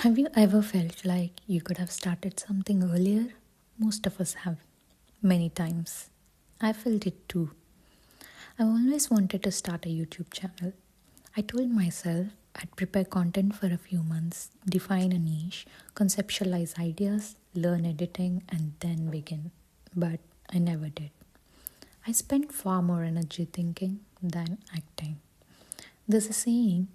Have you ever felt like you could have started something earlier? Most of us have, many times. I felt it too. I've always wanted to start a YouTube channel. I told myself I'd prepare content for a few months, define a niche, conceptualize ideas, learn editing, and then begin. But I never did. I spent far more energy thinking than acting. There's a saying,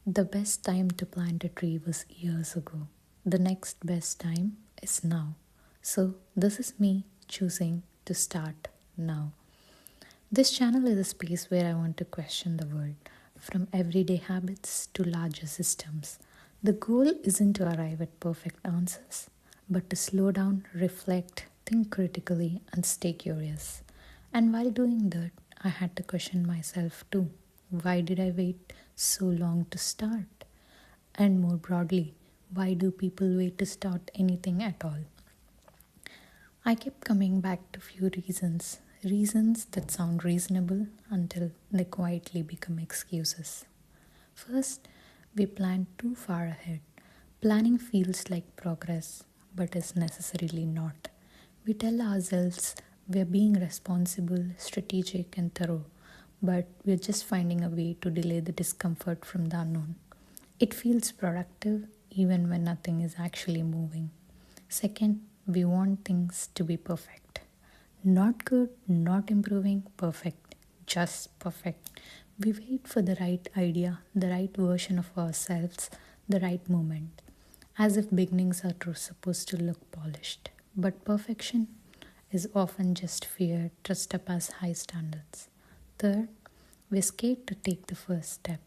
the best time to plant a tree was years ago. The next best time is now. So, this is me choosing to start now. This channel is a space where I want to question the world, from everyday habits to larger systems. The goal isn't to arrive at perfect answers, but to slow down, reflect, think critically, and stay curious. And while doing that, I had to question myself too. Why did I wait so long to start? And more broadly, why do people wait to start anything at all? I kept coming back to few reasons that sound reasonable until they quietly become excuses. First, we plan too far ahead. Planning feels like progress, but is necessarily not. We tell ourselves we're being responsible, strategic, and thorough, but we're just finding a way to delay the discomfort from the unknown. It feels productive even when nothing is actually moving. Second, we want things to be perfect. Not good, not improving, perfect, just perfect. We wait for the right idea, the right version of ourselves, the right moment, as if beginnings are supposed to look polished. But perfection is often just fear dressed up as high standards. Third, we're scared to take the first step.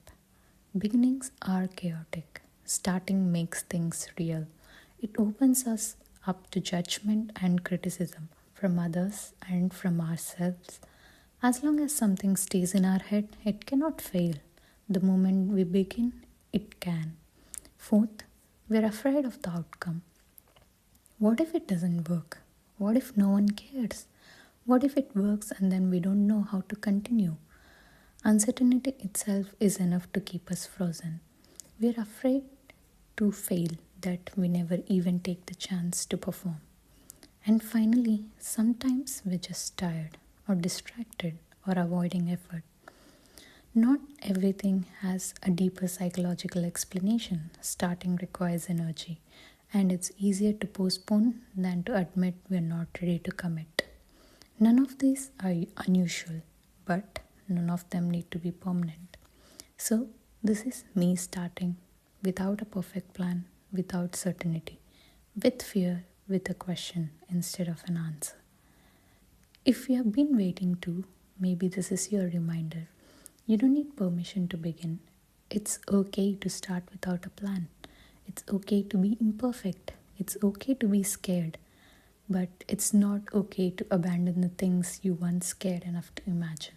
Beginnings are chaotic. Starting makes things real. It opens us up to judgment and criticism from others and from ourselves. As long as something stays in our head, it cannot fail. The moment we begin, it can. Fourth, we're afraid of the outcome. What if it doesn't work? What if no one cares? What if it works and then we don't know how to continue? Uncertainty itself is enough to keep us frozen. We're afraid to fail that we never even take the chance to perform. And finally, sometimes we're just tired or distracted or avoiding effort. Not everything has a deeper psychological explanation. Starting requires energy, and it's easier to postpone than to admit we're not ready to commit. None of these are unusual, but none of them need to be permanent. So, this is me starting without a perfect plan, without certainty, with fear, with a question instead of an answer. If you have been waiting to, maybe this is your reminder. You don't need permission to begin. It's okay to start without a plan. It's okay to be imperfect. It's okay to be scared. But it's not okay to abandon the things you once scared enough to imagine.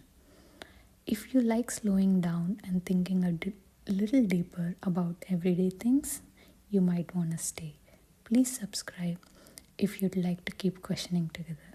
If you like slowing down and thinking a little deeper about everyday things, you might want to stay. Please subscribe if you'd like to keep questioning together.